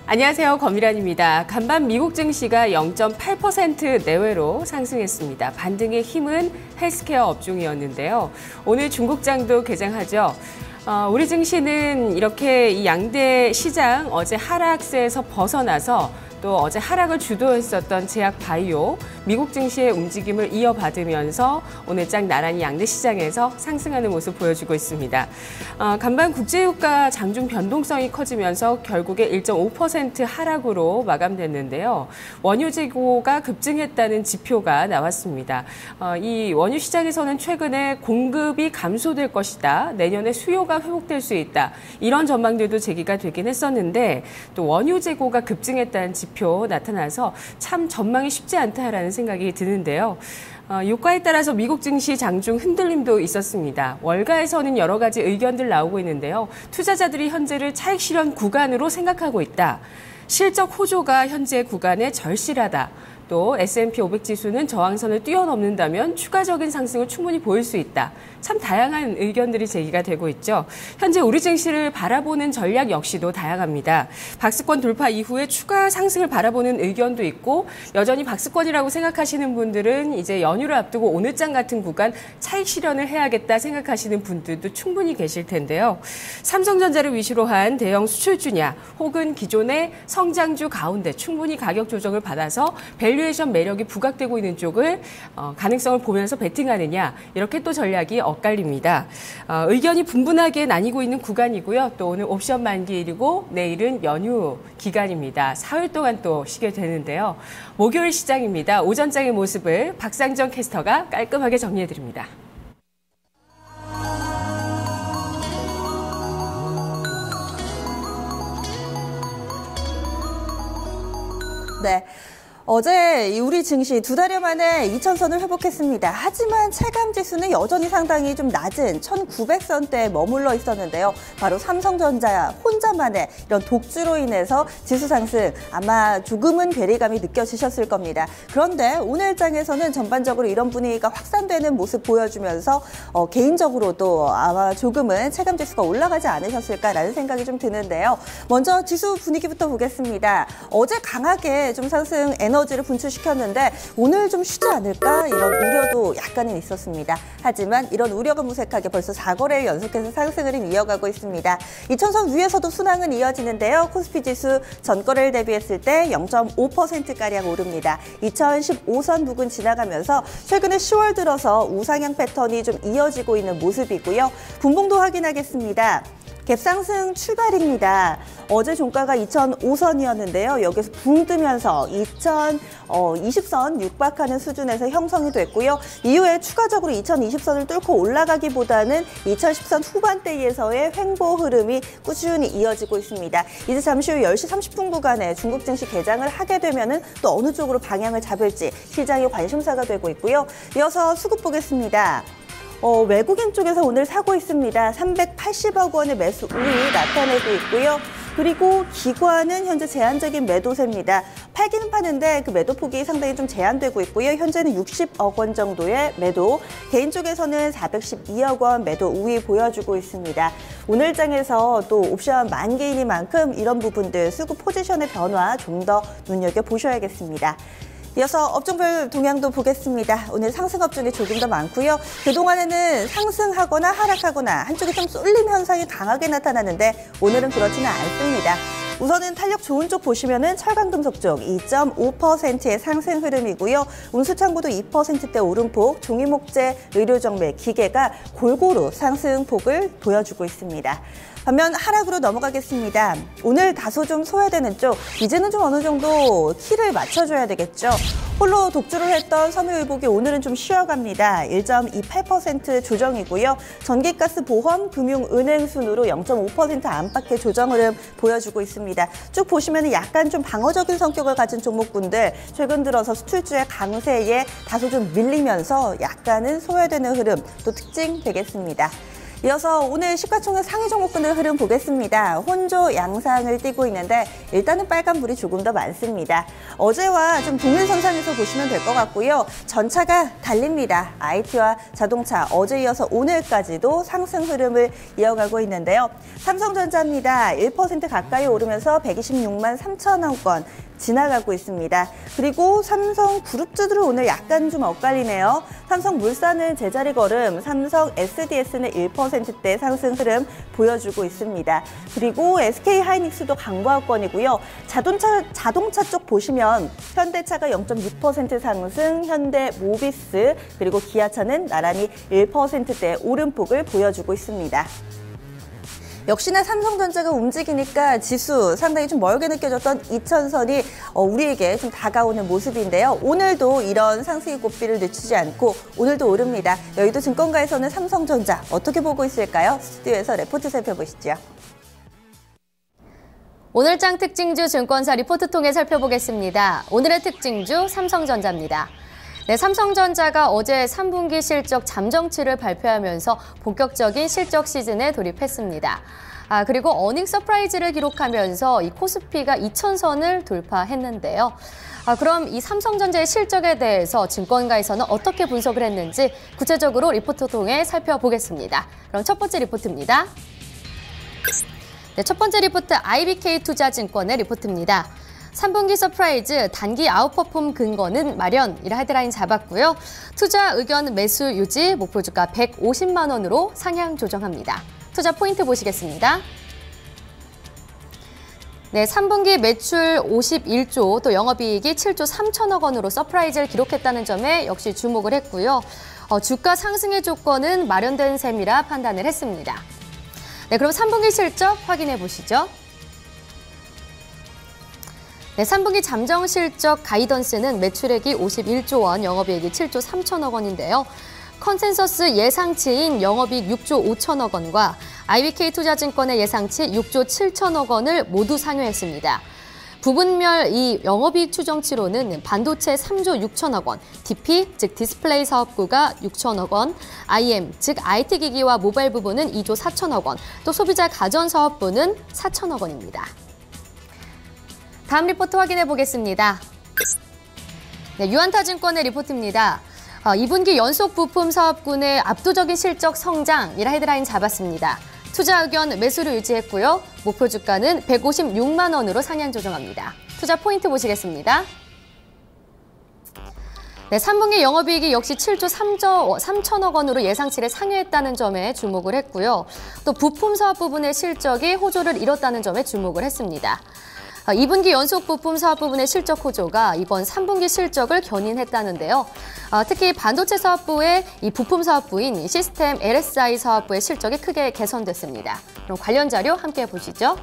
안녕하세요. 검미란입니다. 간밤 미국 증시가 0.8% 내외로 상승했습니다. 반등의 힘은 헬스케어 업종이었는데요. 오늘 중국장도 개장하죠. 우리 증시는 이렇게 이 양대 시장 어제 하락세에서 벗어나서 또 어제 하락을 주도했었던 제약바이오, 미국 증시의 움직임을 이어받으면서 오늘장 나란히 양대 시장에서 상승하는 모습 보여주고 있습니다. 간밤 국제유가 장중 변동성이 커지면서 결국에 1.5% 하락으로 마감됐는데요. 원유 재고가 급증했다는 지표가 나왔습니다. 이 원유 시장에서는 최근에 공급이 감소될 것이다. 내년에 수요가 회복될 수 있다. 이런 전망들도 제기가 되긴 했었는데 또 원유 재고가 급증했다는 지표 나타나서 참 전망이 쉽지 않다라는 생각이 드는데요. 유가에 따라서 미국 증시 장중 흔들림도 있었습니다. 월가에서는 여러 가지 의견들 나오고 있는데요. 투자자들이 현재를 차익 실현 구간으로 생각하고 있다. 실적 호조가 현재 구간에 절실하다. 또 S&P 500 지수는 저항선을 뛰어넘는다면 추가적인 상승을 충분히 보일 수 있다. 참 다양한 의견들이 제기가 되고 있죠. 현재 우리 증시를 바라보는 전략 역시도 다양합니다. 박스권 돌파 이후에 추가 상승을 바라보는 의견도 있고 여전히 박스권이라고 생각하시는 분들은 이제 연휴를 앞두고 오늘장 같은 구간 차익 실현을 해야겠다 생각하시는 분들도 충분히 계실 텐데요. 삼성전자를 위주로 한 대형 수출주냐 혹은 기존의 성장주 가운데 충분히 가격 조정을 받아서 밸류에이션 매력이 부각되고 있는 쪽을 가능성을 보면서 베팅하느냐 이렇게 또 전략이 엇갈립니다. 의견이 분분하게 나뉘고 있는 구간이고요. 또 오늘 옵션 만기일이고 내일은 연휴 기간입니다. 사흘 동안 또 쉬게 되는데요. 목요일 시장입니다. 오전장의 모습을 박상정 캐스터가 깔끔하게 정리해드립니다. 네. 어제 우리 증시 두 달여 만에 2,000선을 회복했습니다. 하지만 체감지수는 여전히 상당히 좀 낮은 1,900선대에 머물러 있었는데요. 바로 삼성전자 혼자만의 이런 독주로 인해서 지수 상승 아마 조금은 괴리감이 느껴지셨을 겁니다. 그런데 오늘장에서는 전반적으로 이런 분위기가 확산되는 모습 보여주면서 개인적으로도 아마 조금은 체감지수가 올라가지 않으셨을까라는 생각이 좀 드는데요. 먼저 지수 분위기부터 보겠습니다. 어제 강하게 좀 상승 에너지를 분출시켰는데 오늘 좀 쉬지 않을까 이런 우려도 약간은 있었습니다. 하지만 이런 우려가 무색하게 벌써 4거래일 연속해서 상승을 이어가고 있습니다. 2,000선 위에서도 순항은 이어지는데요. 코스피 지수 전거래일 대비했을 때 0.5%가량 오릅니다. 2015선 부근 지나가면서 최근에 10월 들어서 우상향 패턴이 좀 이어지고 있는 모습이고요. 분봉도 확인하겠습니다. 갭상승 출발입니다. 어제 종가가 2005선이었는데요. 여기서 붕 뜨면서 2020선 육박하는 수준에서 형성이 됐고요. 이후에 추가적으로 2020선을 뚫고 올라가기보다는 2010선 후반대에서의 횡보 흐름이 꾸준히 이어지고 있습니다. 이제 잠시 후 10시 30분 구간에 중국 증시 개장을 하게 되면은 또 어느 쪽으로 방향을 잡을지 시장의 관심사가 되고 있고요. 이어서 수급 보겠습니다. 외국인 쪽에서 오늘 사고 있습니다. 380억 원의 매수 우위 나타내고 있고요. 그리고 기관은 현재 제한적인 매도세입니다. 팔기는 파는데 그 매도 폭이 상당히 좀 제한되고 있고요. 현재는 60억 원 정도의 매도, 개인 쪽에서는 412억 원 매도 우위 보여주고 있습니다. 오늘장에서 또 옵션 만기이니만큼 이런 부분들 수급 포지션의 변화 좀 더 눈여겨보셔야겠습니다. 이어서 업종별 동향도 보겠습니다. 오늘 상승 업종이 조금 더 많고요. 그동안에는 상승하거나 하락하거나 한쪽에 좀 쏠림 현상이 강하게 나타나는데 오늘은 그렇지는 않습니다. 우선은 탄력 좋은 쪽 보시면은 철강금속 쪽 2.5%의 상승 흐름이고요. 운수창고도 2%대 오름폭, 종이목재, 의료정밀, 기계가 골고루 상승폭을 보여주고 있습니다. 반면 하락으로 넘어가겠습니다. 오늘 다소 좀 소외되는 쪽, 이제는 좀 어느 정도 키를 맞춰줘야 되겠죠. 홀로 독주를 했던 섬유의복이 오늘은 좀 쉬어갑니다. 1.28% 조정이고요. 전기가스, 보험, 금융, 은행 순으로 0.5% 안팎의 조정 흐름 보여주고 있습니다. 쭉 보시면 약간 좀 방어적인 성격을 가진 종목군들 최근 들어서 수출주의 강세에 다소 좀 밀리면서 약간은 소외되는 흐름 또 특징 되겠습니다. 이어서 오늘 시가총액 상위 종목군들 흐름 보겠습니다. 혼조 양상을 띠고 있는데 일단은 빨간불이 조금 더 많습니다. 어제와 좀 동일선상에서 보시면 될 것 같고요. 전차가 달립니다. IT와 자동차 어제 이어서 오늘까지도 상승 흐름을 이어가고 있는데요. 삼성전자입니다. 1% 가까이 오르면서 126만 3천억 원 지나가고 있습니다. 그리고 삼성그룹주들은 오늘 약간 좀 엇갈리네요. 삼성물산은 제자리 걸음, 삼성 SDS는 1%대 상승 흐름 보여주고 있습니다. 그리고 SK하이닉스도 강보합권이고요. 자동차 쪽 보시면 현대차가 0.6% 상승, 현대모비스 그리고 기아차는 나란히 1%대 오름폭을 보여주고 있습니다. 역시나 삼성전자가 움직이니까 지수 상당히 좀 멀게 느껴졌던 2000선이 우리에게 좀 다가오는 모습인데요. 오늘도 이런 상승의 꽃비를 늦추지 않고 오늘도 오릅니다. 여의도 증권가에서는 삼성전자 어떻게 보고 있을까요? 스튜디오에서 레포트 살펴보시죠. 오늘장 특징주 증권사 리포트 통해 살펴보겠습니다. 오늘의 특징주 삼성전자입니다. 네, 삼성전자가 어제 3분기 실적 잠정치를 발표하면서 본격적인 실적 시즌에 돌입했습니다. 그리고 어닝 서프라이즈를 기록하면서 이 코스피가 2000선을 돌파했는데요. 그럼 이 삼성전자의 실적에 대해서 증권가에서는 어떻게 분석을 했는지 구체적으로 리포트 통해 살펴보겠습니다. 그럼 첫 번째 리포트입니다. 네, 첫 번째 리포트 IBK투자증권의 리포트입니다. 3분기 서프라이즈 단기 아웃퍼폼 근거는 마련이라 헤드라인 잡았고요. 투자 의견 매수 유지 목표 주가 150만 원으로 상향 조정합니다. 투자 포인트 보시겠습니다. 네, 3분기 매출 51조 또 영업이익이 7조 3천억 원으로 서프라이즈를 기록했다는 점에 역시 주목을 했고요. 주가 상승의 조건은 마련된 셈이라 판단을 했습니다. 네, 그럼 3분기 실적 확인해 보시죠. 네, 3분기 잠정 실적 가이던스는 매출액이 51조 원, 영업이익이 7조 3천억 원인데요. 컨센서스 예상치인 영업이익 6조 5천억 원과 IBK투자증권의 예상치 6조 7천억 원을 모두 상회했습니다. 부분별 이 영업이익 추정치로는 반도체 3조 6천억 원, DP, 즉 디스플레이 사업부가 6천억 원, IM, 즉 IT기기와 모바일 부분은 2조 4천억 원, 또 소비자 가전 사업부는 4천억 원입니다. 다음 리포트 확인해 보겠습니다. 네, 유안타증권의 리포트입니다. 2분기 연속 부품 사업군의 압도적인 실적 성장이라 헤드라인 잡았습니다. 투자 의견 매수를 유지했고요. 목표 주가는 156만 원으로 상향 조정합니다. 투자 포인트 보시겠습니다. 네, 3분기 영업이익이 역시 7조 3천억 원으로 예상치를 상회했다는 점에 주목을 했고요. 또 부품 사업 부분의 실적이 호조를 이뤘다는 점에 주목을 했습니다. 2분기 연속 부품 사업 부분의 실적 호조가 이번 3분기 실적을 견인했다는데요. 특히 반도체 사업부의 이 부품 사업부인 시스템 LSI 사업부의 실적이 크게 개선됐습니다. 그럼 관련 자료 함께 보시죠.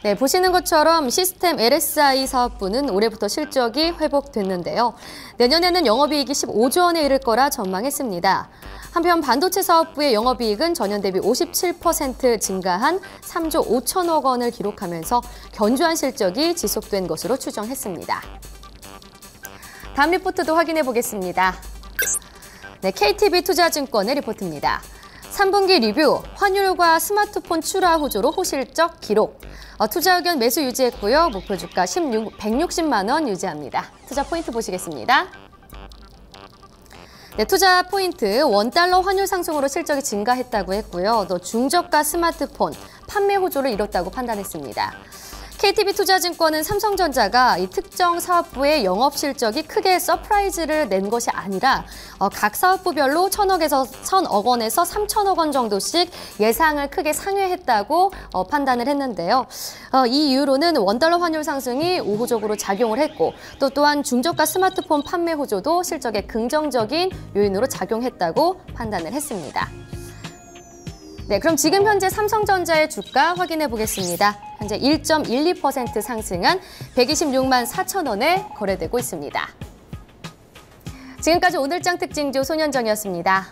네, 보시는 것처럼 시스템 LSI 사업부는 올해부터 실적이 회복됐는데요. 내년에는 영업이익이 15조 원에 이를 거라 전망했습니다. 한편 반도체 사업부의 영업이익은 전년 대비 57% 증가한 3조 5천억 원을 기록하면서 견조한 실적이 지속된 것으로 추정했습니다. 다음 리포트도 확인해 보겠습니다. 네, KTB투자증권의 리포트입니다. 3분기 리뷰, 환율과 스마트폰 출하 호조로 호실적 기록. 투자 의견 매수 유지했고요. 목표 주가 160만 원 유지합니다. 투자 포인트 보시겠습니다. 네, 투자 포인트, 원달러 환율 상승으로 실적이 증가했다고 했고요. 또 중저가 스마트폰 판매 호조를 이뤘다고 판단했습니다. KTB투자증권은 삼성전자가 이 특정 사업부의 영업 실적이 크게 서프라이즈를 낸 것이 아니라 각 사업부별로 1,000억 원에서 3천억 원 정도씩 예상을 크게 상회했다고 판단을 했는데요. 이 이유로는 원달러 환율 상승이 우호적으로 작용을 했고 또한 중저가 스마트폰 판매 호조도 실적에 긍정적인 요인으로 작용했다고 판단을 했습니다. 네, 그럼 지금 현재 삼성전자의 주가 확인해 보겠습니다. 현재 1.12% 상승한 126만 4천 원에 거래되고 있습니다. 지금까지 오늘장 특징주 손현정이었습니다.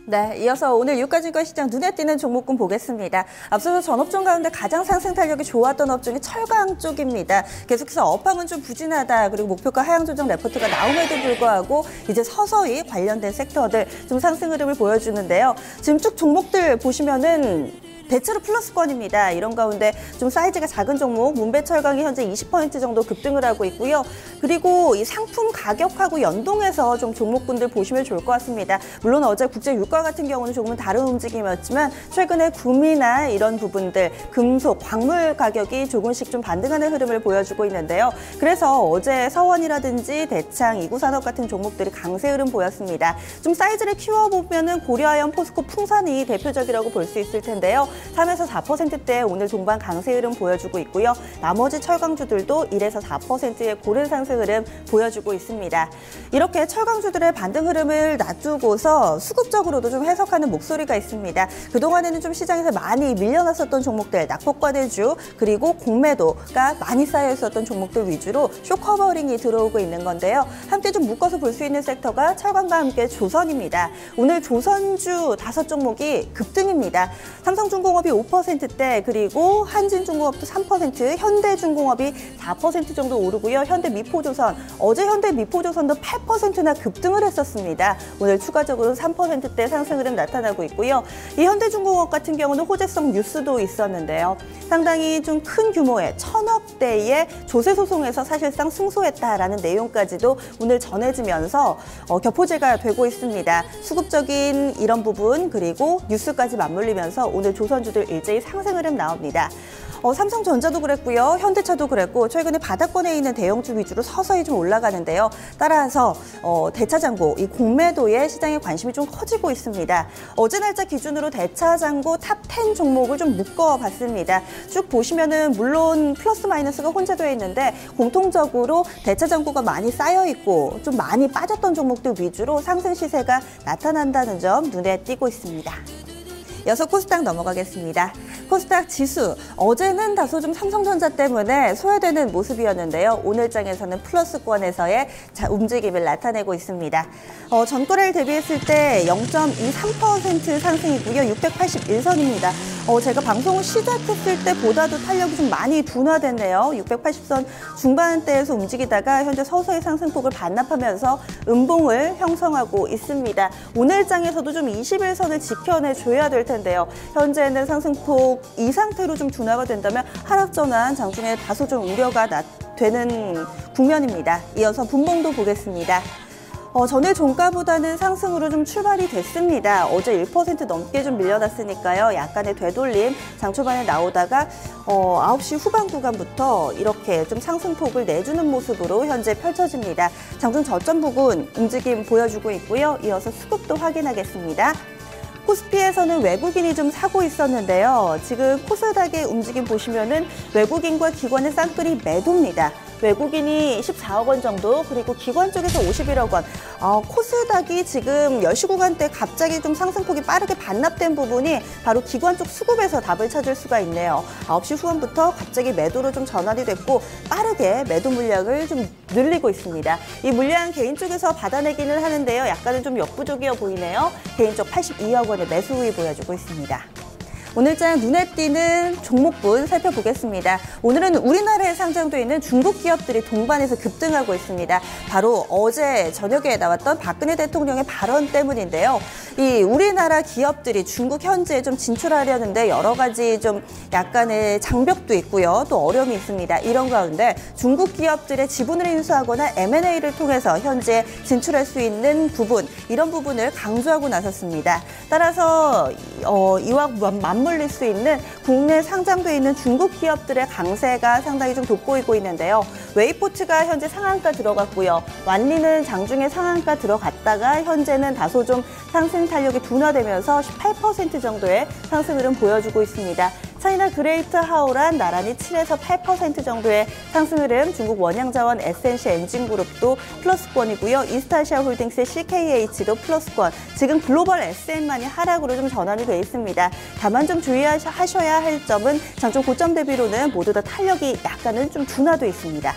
네, 이어서 오늘 유가증권 시장 눈에 띄는 종목군 보겠습니다. 앞서서 전업종 가운데 가장 상승 탄력이 좋았던 업종이 철강 쪽입니다. 계속해서 업황은 좀 부진하다, 그리고 목표가 하향 조정 레포트가 나옴에도 불구하고 이제 서서히 관련된 섹터들 좀 상승 흐름을 보여주는데요. 지금 쭉 종목들 보시면은 대체로 플러스권입니다. 이런 가운데 좀 사이즈가 작은 종목 문배철강이 현재 20% 정도 급등을 하고 있고요. 그리고 이 상품 가격하고 연동해서 좀 종목군들 보시면 좋을 것 같습니다. 물론 어제 국제 유가 같은 경우는 조금은 다른 움직임이었지만 최근에 구미나 이런 부분들, 금속, 광물 가격이 조금씩 좀 반등하는 흐름을 보여주고 있는데요. 그래서 어제 서원이라든지 대창, 이구산업 같은 종목들이 강세 흐름 보였습니다. 좀 사이즈를 키워보면은 고려아연, 포스코, 풍산이 대표적이라고 볼 수 있을 텐데요. 3에서 4%대 오늘 종반 강세 흐름 보여주고 있고요. 나머지 철강주들도 1에서 4%의 고른 상승 흐름 보여주고 있습니다. 이렇게 철강주들의 반등 흐름을 놔두고서 수급적으로도 좀 해석하는 목소리가 있습니다. 그동안에는 좀 시장에서 많이 밀려났었던 종목들, 낙폭과대주, 그리고 공매도가 많이 쌓여 있었던 종목들 위주로 쇼커버링이 들어오고 있는 건데요. 함께 좀 묶어서 볼 수 있는 섹터가 철강과 함께 조선입니다. 오늘 조선주 5종목이 급등입니다. 삼성중공업이 5%대, 그리고 한진중공업도 3%, 현대중공업이 4% 정도 오르고요. 현대미포조선, 어제 현대미포조선도 8%나 급등을 했었습니다. 오늘 추가적으로 3%대 상승 흐름 나타나고 있고요. 이 현대중공업 같은 경우는 호재성 뉴스도 있었는데요. 상당히 좀 큰 규모의 1,000억대의 조세 소송에서 사실상 승소했다라는 내용까지도 오늘 전해지면서 격포제가 되고 있습니다. 수급적인 이런 부분, 그리고 뉴스까지 맞물리면서 오늘 조선주들 일제히 상승 흐름 나옵니다. 삼성전자도 그랬고요. 현대차도 그랬고 최근에 바닥권에 있는 대형주 위주로 서서히 좀 올라가는데요. 따라서 대차장고, 이 공매도에 시장의 관심이 좀 커지고 있습니다. 어제 날짜 기준으로 대차장고 탑 10 종목을 좀 묶어봤습니다. 쭉 보시면은 물론 플러스 마이너스가 혼재되어 있는데 공통적으로 대차장고가 많이 쌓여있고 좀 많이 빠졌던 종목들 위주로 상승 시세가 나타난다는 점 눈에 띄고 있습니다. 이어서 코스닥 넘어가겠습니다. 코스닥 지수, 어제는 다소 좀 삼성전자 때문에 소외되는 모습이었는데요. 오늘장에서는 플러스권에서의 움직임을 나타내고 있습니다. 전거래일 대비했을 때 0.23% 상승이고요. 681선입니다. 제가 방송을 시작했을 때보다도 탄력이 좀 많이 둔화됐네요. 680선 중반대에서 움직이다가 현재 서서히 상승폭을 반납하면서 음봉을 형성하고 있습니다. 오늘장에서도 좀 21선을 지켜내줘야 될 텐데요. 현재는 상승폭 이 상태로 좀 둔화가 된다면 하락 전환 장중에 다소 좀 우려가 되는 국면입니다. 이어서 분봉도 보겠습니다. 전일 종가보다는 상승으로 좀 출발이 됐습니다. 어제 1% 넘게 좀 밀려났으니까요. 약간의 되돌림 장 초반에 나오다가 9시 후반 구간부터 이렇게 좀 상승폭을 내주는 모습으로 현재 펼쳐집니다. 장중 저점 부근 움직임 보여주고 있고요. 이어서 수급도 확인하겠습니다. 코스피에서는 외국인이 좀 사고 있었는데요. 지금 코스닥의 움직임 보시면은 외국인과 기관의 쌍끌이 매도입니다. 외국인이 14억 원 정도, 그리고 기관 쪽에서 51억 원. 코스닥이 지금 10시 구간대 갑자기 좀 상승폭이 빠르게 반납된 부분이 바로 기관 쪽 수급에서 답을 찾을 수가 있네요. 9시 후반부터 갑자기 매도로 좀 전환이 됐고 빠르게 매도 물량을 좀 늘리고 있습니다. 이 물량 개인 쪽에서 받아내기는 하는데요. 약간은 좀 역부족이어 보이네요. 개인 쪽 82억 원의 매수 우위 보여주고 있습니다. 오늘장 눈에 띄는 종목분 살펴보겠습니다. 오늘은 우리나라에 상장돼 있는 중국 기업들이 동반해서 급등하고 있습니다. 바로 어제 저녁에 나왔던 박근혜 대통령의 발언 때문인데요. 이 우리나라 기업들이 중국 현지에 좀 진출하려는데 여러 가지 좀 약간의 장벽도 있고요. 또 어려움이 있습니다. 이런 가운데 중국 기업들의 지분을 인수하거나 M&A를 통해서 현지에 진출할 수 있는 부분, 이런 부분을 강조하고 나섰습니다. 따라서 이와 맞물릴 수 있는 국내 상장돼 있는 중국 기업들의 강세가 상당히 좀 돋보이고 있는데요. 웨이포트가 현재 상한가 들어갔고요. 완리는 장중에 상한가 들어갔다가 현재는 다소 좀 상승 탄력이 둔화되면서 18% 정도의 상승 흐름 보여주고 있습니다. 차이나 그레이트 하오란 나란히 7에서 8% 정도의 상승 흐름, 중국 원양자원 SNC 엔진그룹도 플러스권이고요. 이스타시아 홀딩스의 CKH도 플러스권, 지금 글로벌 SM만이 하락으로 좀 전환이 돼 있습니다. 다만 좀 주의하셔야 할 점은 장중 고점 대비로는 모두 다 탄력이 약간은 좀 둔화돼 있습니다.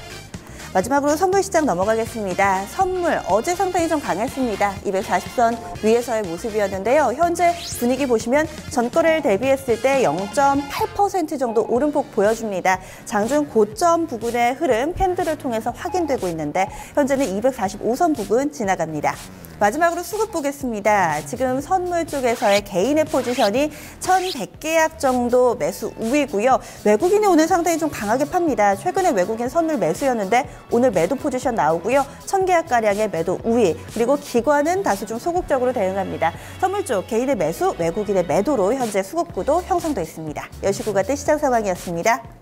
마지막으로 선물 시장 넘어가겠습니다. 선물 어제 상당히 좀 강했습니다. 240선 위에서의 모습이었는데요. 현재 분위기 보시면 전거래를 대비했을 때 0.8% 정도 오름폭 보여줍니다. 장중 고점 부근의 흐름 캔들을 통해서 확인되고 있는데 현재는 245선 부근 지나갑니다. 마지막으로 수급 보겠습니다. 지금 선물 쪽에서의 개인의 포지션이 1,100계약 정도 매수 우위고요. 외국인이 오늘 상당히 좀 강하게 팝니다. 최근에 외국인 선물 매수였는데 오늘 매도 포지션 나오고요. 1,000계약가량의 매도 우위, 그리고 기관은 다소 좀 소극적으로 대응합니다. 선물 쪽 개인의 매수, 외국인의 매도로 현재 수급구도 형성돼 있습니다. 여시구가 때 시장 상황이었습니다.